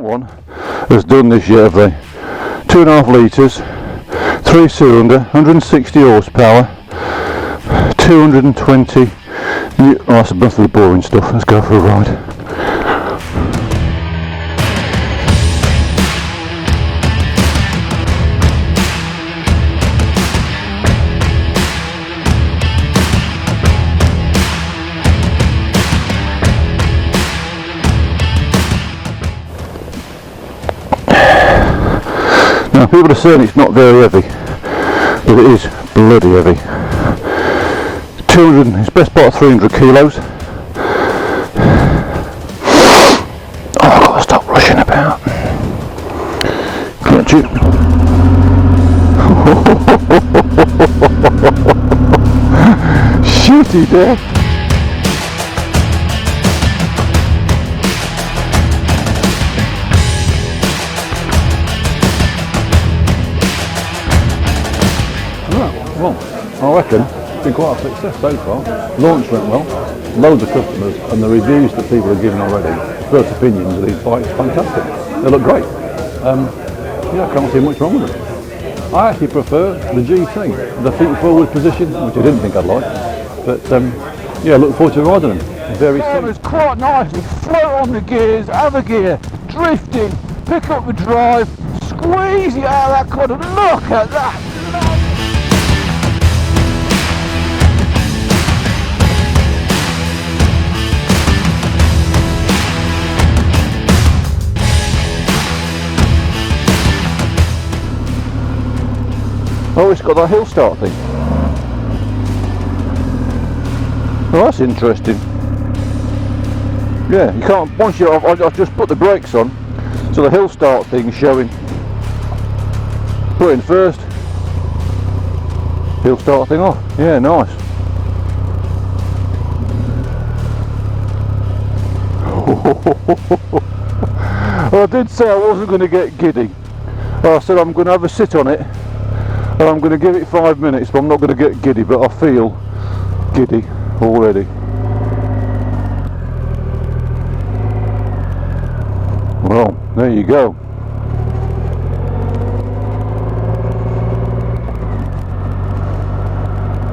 one has done this yet, have they? 2.5 litres, 3-cylinder, 160 horsepower, 220. Oh, that's enough of the boring stuff. Let's go for a ride. Now, people are saying it's not very heavy, but it is bloody heavy. 200, it's best part of 300 kilos. Oh, I've got to stop rushing about. Can't you? Shooty there. Well, I reckon it's been quite a success so far. Launch went well, loads of customers, and the reviews that people are giving already, first opinions of these bikes, fantastic. They look great. Yeah, I can't see much wrong with them. I actually prefer the GT, the feet forward position, which I didn't think I'd like. But yeah, look forward to riding them very soon. It's quite nicely, float on the gears, other gear, drifting, pick up the drive, squeeze it out of that corner, look at that! Oh, it's got that hill start thing. Oh, that's interesting. Yeah, you can't, once you, I've just put the brakes on, so the hill start thing's showing. Put in first. Hill start thing off. Yeah, nice. Well, I did say I wasn't going to get giddy. I said I'm going to have a sit on it. And I'm going to give it 5 minutes, but I'm not going to get giddy, but I feel giddy already. Well, there you go.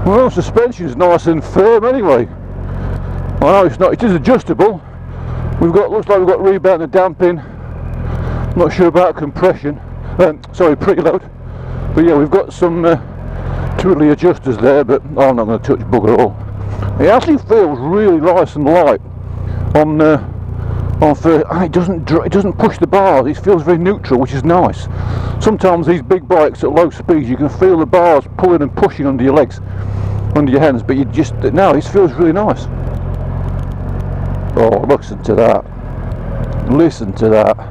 Well, suspension's nice and firm anyway. I know it's not, it is adjustable. Looks like we've got rebound and damping. Not sure about compression. Sorry, preload. But yeah, we've got some twiddly adjusters there, but I'm not going to touch bugger all. It actually feels really nice and light on first, and it doesn't push the bars. It feels very neutral, which is nice. Sometimes these big bikes at low speeds, you can feel the bars pulling and pushing under your legs, under your hands. But now this feels really nice. Oh, listen to that! Listen to that!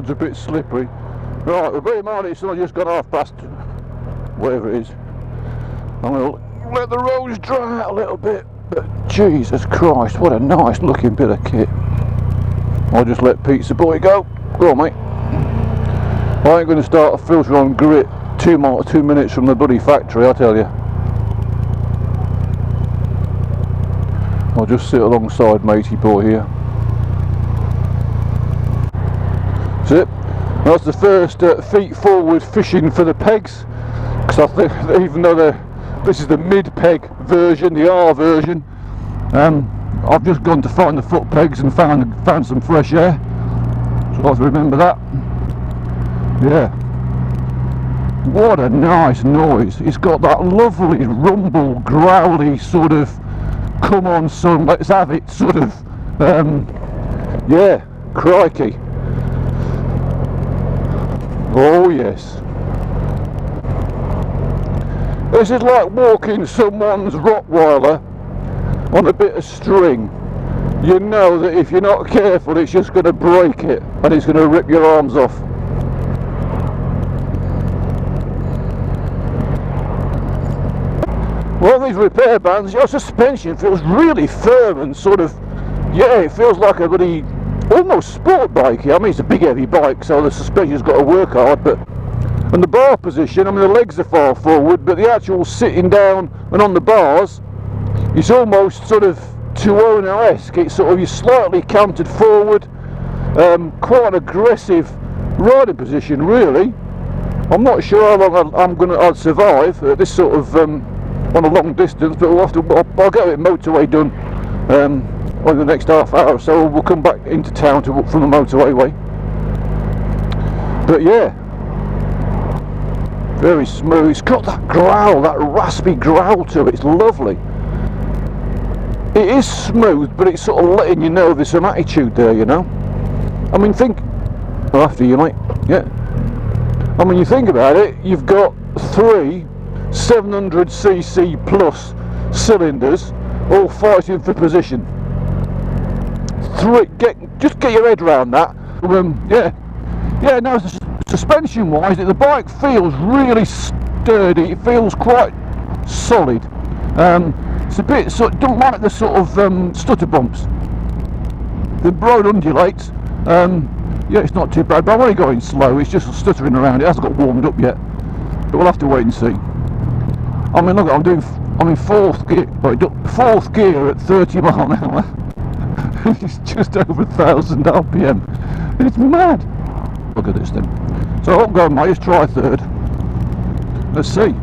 A bit slippery. Right, well, bear in mind it's only just gone half past whatever it is. I'm going to let the roads dry out a little bit, but Jesus Christ, what a nice looking bit of kit. I'll just let Pizza Boy go. Go on, mate. I ain't going to start a filter on grit 2 minutes from the bloody factory, I tell you. I'll just sit alongside Matey Boy here. That's it. That's the first feet forward fishing for the pegs, because I think even though this is the mid-peg version, the R version, I've just gone to find the foot pegs and found some fresh air, so I have to remember that. Yeah, what a nice noise. It's got that lovely rumble, growly sort of come on son, let's have it sort of, yeah, crikey. Oh yes. This is like walking someone's Rottweiler on a bit of string. You know that if you're not careful it's just going to break it and it's going to rip your arms off. Well, these repair bands, your suspension feels really firm and sort of, yeah, it feels like a bloody almost sport bike. I mean, it's a big heavy bike, so the suspension's got to work hard, but And the bar position, I mean the legs are far forward, but the actual sitting down and on the bars, it's almost sort of Tuono-esque. It's sort of, you're slightly canted forward, quite an aggressive riding position really. I'm not sure how long I'd survive at this sort of on a long distance, but I'll get a motorway done over the next half hour or so. We'll come back into town from the motorway way. But yeah, very smooth. It's got that growl, that raspy growl to it. It's lovely. It is smooth, but it's sort of letting you know there's some attitude there, you know. I mean, after you, mate. Yeah. I mean, you think about it, you've got 3 700cc plus cylinders all fighting for position. Just get your head around that. Yeah, no, suspension wise, the bike feels really sturdy. It feels quite solid. It's a bit, don't like the sort of stutter bumps. The road undulates. Yeah, it's not too bad, but I'm only going slow. It's just stuttering around. It hasn't got warmed up yet, but we'll have to wait and see. I mean, look, I'm in fourth gear at 30 mile an hour. It's just over 1,000 RPM. It's mad. Look at this thing. So I'm going, mate. Let's try third. Let's see.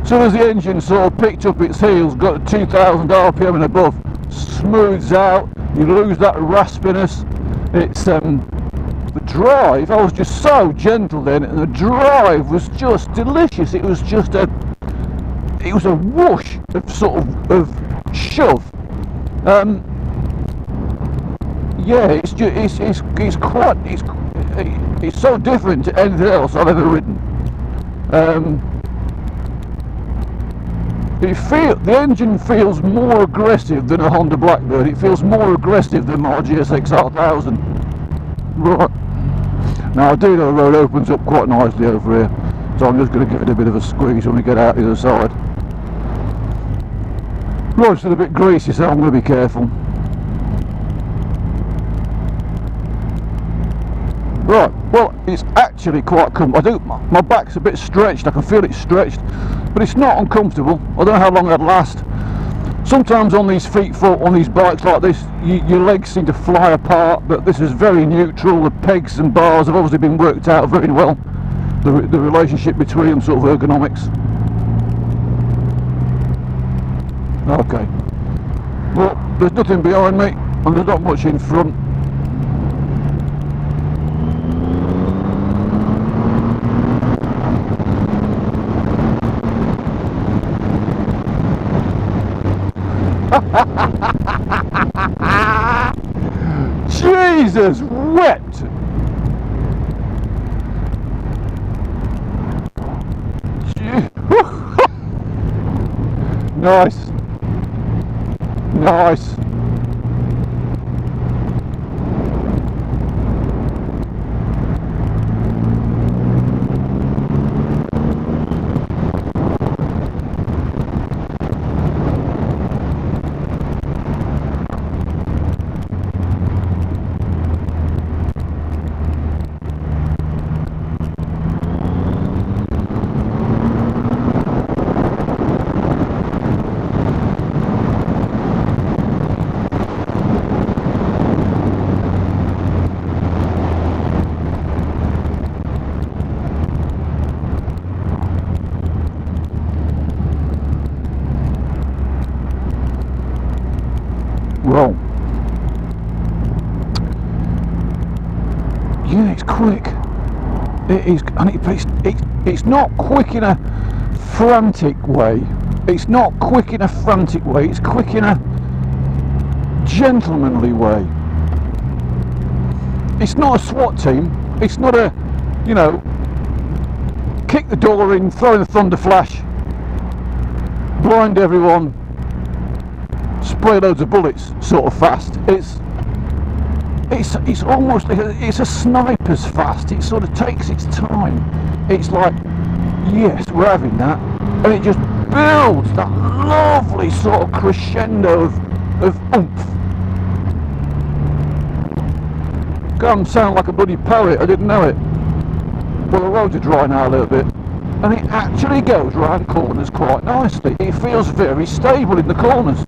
As soon as the engine sort of picked up its heels, got to 2,000 RPM and above, smooths out, you lose that raspiness. It's the drive, I was just so gentle then, and the drive was just delicious. It was just a whoosh of sort of shove. Yeah, it's so different to anything else I've ever ridden. The engine feels more aggressive than a Honda Blackbird. It feels more aggressive than my GSX R1000. Right. Now I do know the road opens up quite nicely over here, so I'm just going to give it a bit of a squeeze when we get out the other side. Road's still a bit greasy, so I'm going to be careful. Right, well, it's actually quite comfortable. My back's a bit stretched, I can feel it stretched, but it's not uncomfortable. I don't know how long that'd last. Sometimes on these on these bikes like this, your legs seem to fly apart, but this is very neutral. The pegs and bars have obviously been worked out very well. The relationship between them, sort of ergonomics. Okay. Well, there's nothing behind me, and there's not much in front. Jesus wept. Nice. Nice. Well, yeah, it's quick. It is, and it's not quick in a frantic way. It's not quick in a frantic way. It's quick in a gentlemanly way. It's not a SWAT team. It's not a, you know, kick the door in, throw in the thunder flash, blind everyone, spray loads of bullets sort of fast. It's almost, it's a sniper's fast. It sort of takes its time. It's like, yes, we're having that, and it just builds that lovely sort of crescendo of oomph. God, I'm sounding like a bloody poet, I didn't know it. Well, the roads are dry now a little bit, and it actually goes round corners quite nicely. It feels very stable in the corners.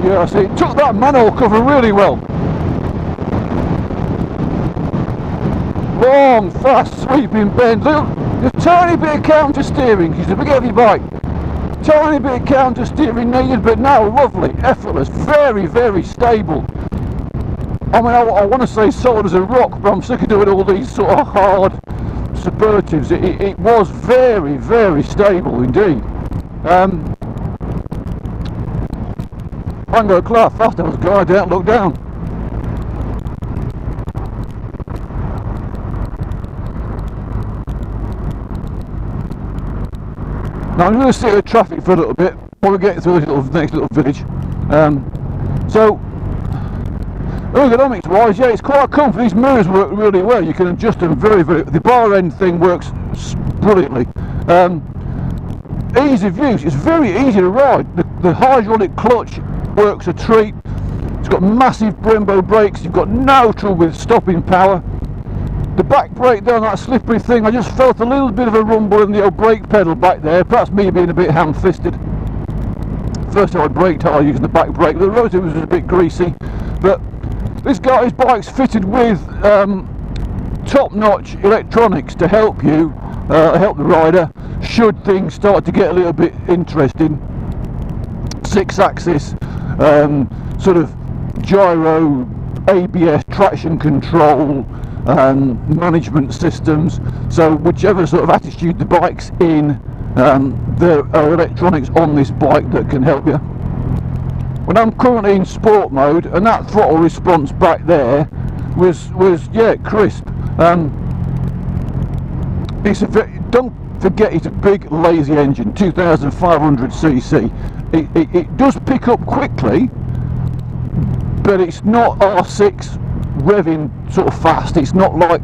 Yeah, I see, it took that manhole cover really well. Long, fast, sweeping bends. Look, a tiny bit of counter steering, because it's a big heavy bike. Tiny bit of counter steering needed, but now lovely, effortless, very, very stable. I mean, I want to say solid as a rock, but I'm sick of doing all these sort of hard superlatives. It was very, very stable indeed. I can go quite fast, I was gliding out, look down. Now I'm going to sit in the traffic for a little bit while we get through this next little village. So, ergonomics wise, yeah, it's quite comfy. These mirrors work really well. You can adjust them the bar end thing works brilliantly. Ease of use, it's very easy to ride. The hydraulic clutch works a treat. It's got massive Brembo brakes. You've got no trouble with stopping power. The back brake down that slippery thing, I just felt a little bit of a rumble in the old brake pedal back there. Perhaps me being a bit ham-fisted. First time I braked hard using the back brake. The rotor was a bit greasy, but this guy's bike's fitted with top-notch electronics to help you, help the rider, should things start to get a little bit interesting. 6-axis sort of gyro, ABS traction control, management systems. So whichever sort of attitude the bike's in, there are electronics on this bike that can help you. When I'm currently in sport mode, and that throttle response back there was yeah, crisp. Don't forget, it's a big lazy engine, 2500cc. It does pick up quickly, but it's not R6 revving sort of fast. It's not like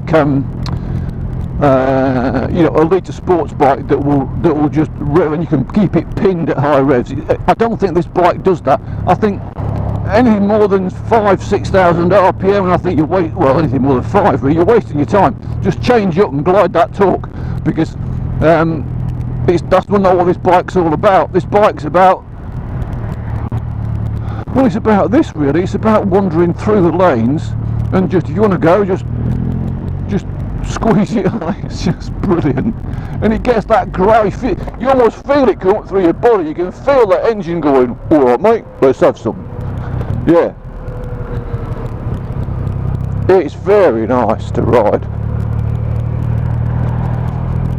you know, a litre sports bike that will just rev and you can keep it pinned at high revs. I don't think this bike does that. I think anything more than 5,000-6,000 RPM, and I think anything more than 5, but you're wasting your time. Just change up and glide that torque, because that's not what this bike's all about. This bike's about, well, it's about this really. It's about wandering through the lanes, and just, if you want to go, just squeeze it on. It's just brilliant, and it gets that grey fit. You almost feel it come up through your body. You can feel that engine going, all right mate, let's have some. Yeah, it's very nice to ride,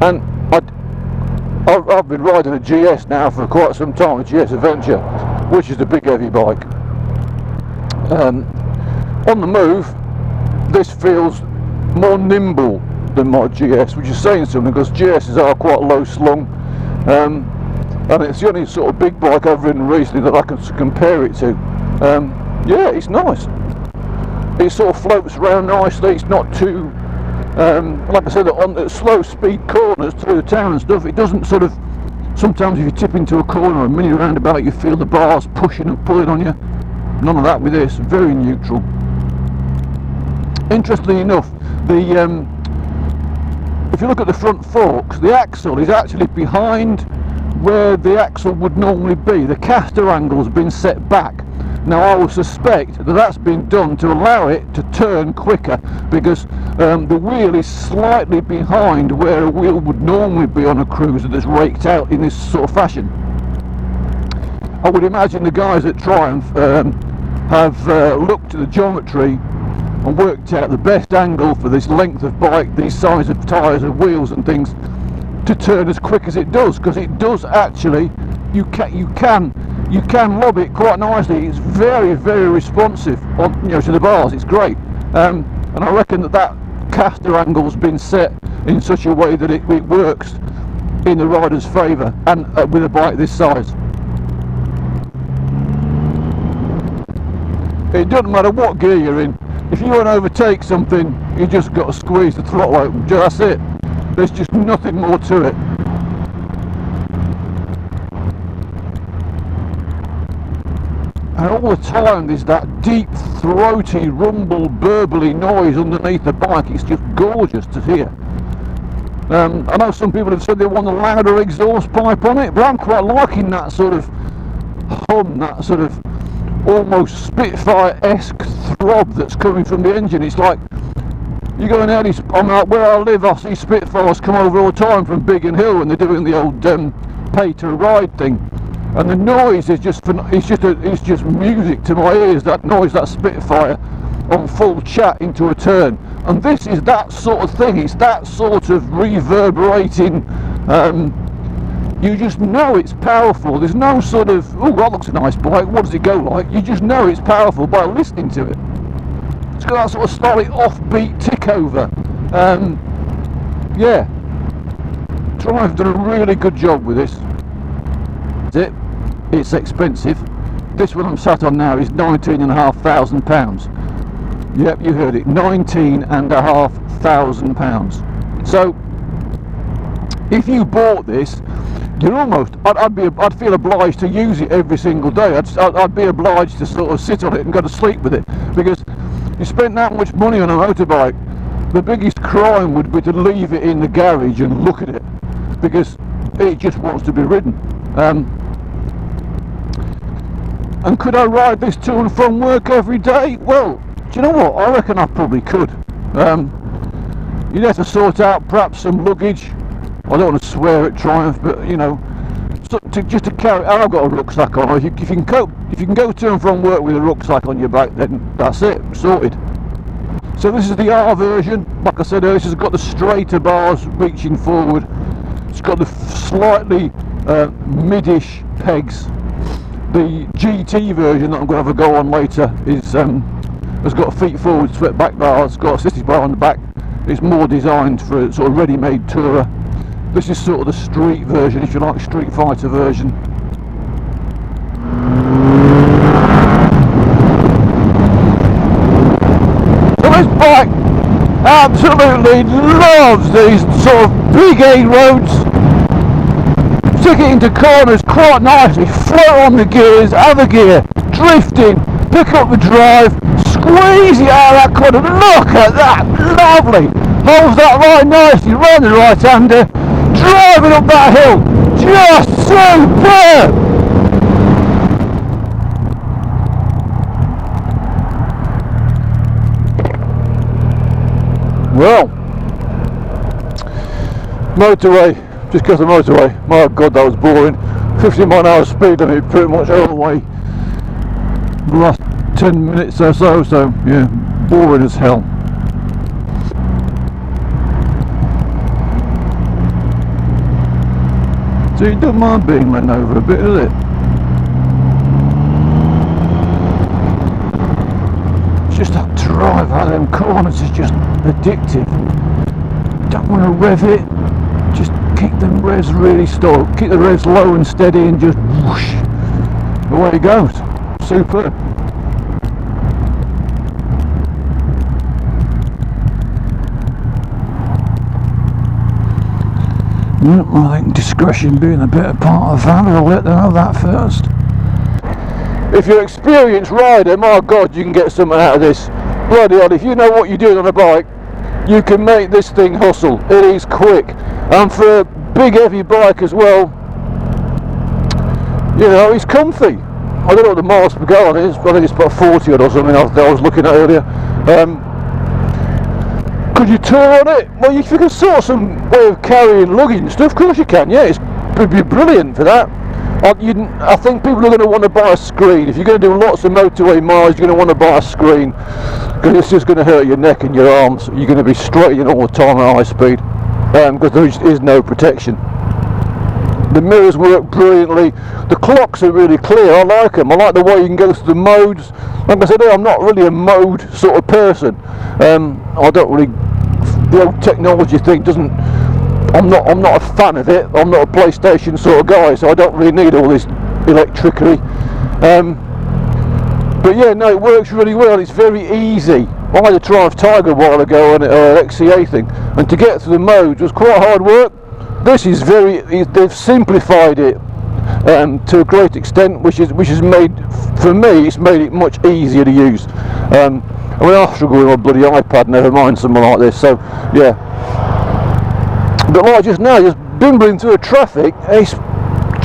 and I've been riding a GS now for quite some time, a GS Adventure, which is a big heavy bike. On the move, this feels more nimble than my GS, which is saying something, because GSs are quite low slung, and it's the only sort of big bike I've ridden recently that I can compare it to. Yeah, it's nice. It sort of floats around nicely. It's not too, like I said, on the slow speed corners through the town and stuff, it doesn't sort of, sometimes if you tip into a corner or a mini roundabout, you feel the bars pushing and pulling on you. None of that with this, very neutral. Interestingly enough, if you look at the front forks, the axle is actually behind where the axle would normally be. The caster angle's been set back, Now I would suspect that that's been done to allow it to turn quicker, because the wheel is slightly behind where a wheel would normally be on a cruiser that's raked out in this sort of fashion. I would imagine the guys at Triumph have looked at the geometry and worked out the best angle for this length of bike, these size of tyres and wheels and things, to turn as quick as it does, because it does actually, you can lob it quite nicely. It's very, very responsive on, to the bars. It's great, and I reckon that caster angle's been set in such a way that it works in the rider's favour, and with a bike this size. It doesn't matter what gear you're in. If you want to overtake something, you just got to squeeze the throttle open. That's it. There's just nothing more to it. And all the time there's that deep, throaty, rumble, burbly noise underneath the bike. It's just gorgeous to hear. I know some people have said they want a louder exhaust pipe on it, but I'm quite liking that sort of hum, that sort of almost Spitfire-esque throb that's coming from the engine. It's like you go in there, where I live, I see Spitfires come over all the time from Biggin Hill when they're doing the old pay to ride thing, and the noise is just music to my ears. That noise, that Spitfire on full chat into a turn, and this is that sort of thing. It's that sort of reverberating. You just know it's powerful. There's no sort of, oh, that looks a nice bike, what does it go like? You just know it's powerful by listening to it. It's got that sort of slightly offbeat tick over. Yeah, Triumph's done a really good job with this. That's it. It's expensive. This one I'm sat on now is £19,500. Yep, you heard it, £19,500. So if you bought this, you're almost, I'd feel obliged to use it every single day. I'd be obliged to sort of sit on it and go to sleep with it, because you spent that much money on a motorbike. The biggest crime would be to leave it in the garage and look at it, because it just wants to be ridden. And could I ride this to and from work every day? Well, do you know what? I reckon I probably could. You'd have to sort out perhaps some luggage. I don't want to swear at Triumph, but just to carry. I've got a rucksack on. If you can go to and from work with a rucksack on your back, then that's it, sorted. So this is the R version. Like I said earlier, this has got the straighter bars reaching forward. It's got the slightly mid-ish pegs. The GT version that I'm going to have a go on later has got feet forward, swept back bars, got a assisted bar on the back. It's more designed for a sort of ready-made tourer. This is sort of the street version, if you like, Street Fighter version. So this bike absolutely loves these sort of big A roads. Stick it into corners quite nicely, float on the gears, other gear, drifting, pick up the drive, squeeze it out of that corner. Look at that, lovely. Holds that right nicely, round the right-hander, driving up that hill, just superb! Well, motorway, just got the motorway. My God, that was boring. 50-mile-an-hour speed limit pretty much all the way. The last 10 minutes or so, yeah, boring as hell. So you don't mind being run over a bit, does it? It's just that drive out of them corners is just addictive. Don't want to rev it, just keep them revs really slow, keep the revs low and steady, and just whoosh, away it goes. Superb. I think discretion being a better part of valor, I'll let them know that first. If you're an experienced rider, my God, you can get something out of this. Bloody hell, if you know what you're doing on a bike, you can make this thing hustle. It is quick. And for a big heavy bike as well, you know, it's comfy. I don't know what the miles per gallon is, but I think it's about 40 odd or something I was looking at earlier. Could you tour on it? Well, if you can sort some way of carrying luggage and stuff, of course you can, yeah, it'd be brilliant for that. I think people are going to want to buy a screen. If you're going to do lots of motorway miles, you're going to want to buy a screen, because it's just going to hurt your neck and your arms. You're going to be straightening all the time at high speed, because there is no protection. The mirrors work brilliantly. The clocks are really clear. I like them. I like the way you can go through the modes. Like I said, I'm not really a mode sort of person. I don't really, the old technology thing doesn't. I'm not a fan of it. I'm not a PlayStation sort of guy, so I don't really need all this electricity. But yeah, no, it works really well. It's very easy. I had a Triumph Tiger a while ago on an XCA thing, and to get through the modes was quite hard work. This is they've simplified it to a great extent, which is made, for me, it's made it much easier to use. I mean, I struggle with my bloody iPad, never mind something like this, so yeah. But like just now, just bimbling through traffic, it's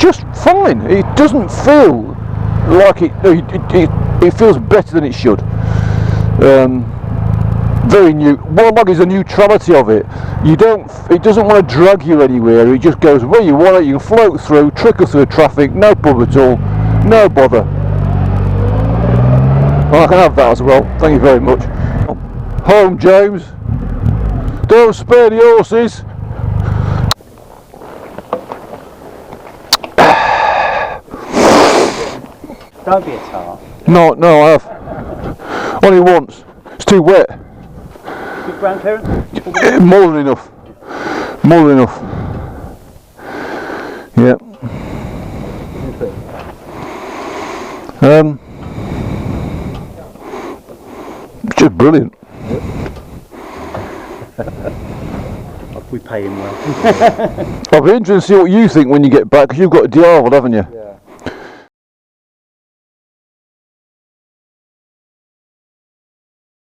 just fine. It doesn't feel like it feels better than it should. Very new. What I like is the neutrality of it. It doesn't want to drag you anywhere. It just goes where you want it. You can float through, trickle through traffic, no problem at all, no bother. Well, I can have that as well. Thank you very much. Home, James. Don't spare the horses. Don't be a tart. No, I have. Only once. It's too wet. Good grandparents? More than enough. More than enough. Yeah. Just brilliant. We pay him well. I'll be interested to see what you think when you get back, because you've got a D'Arville, haven't you?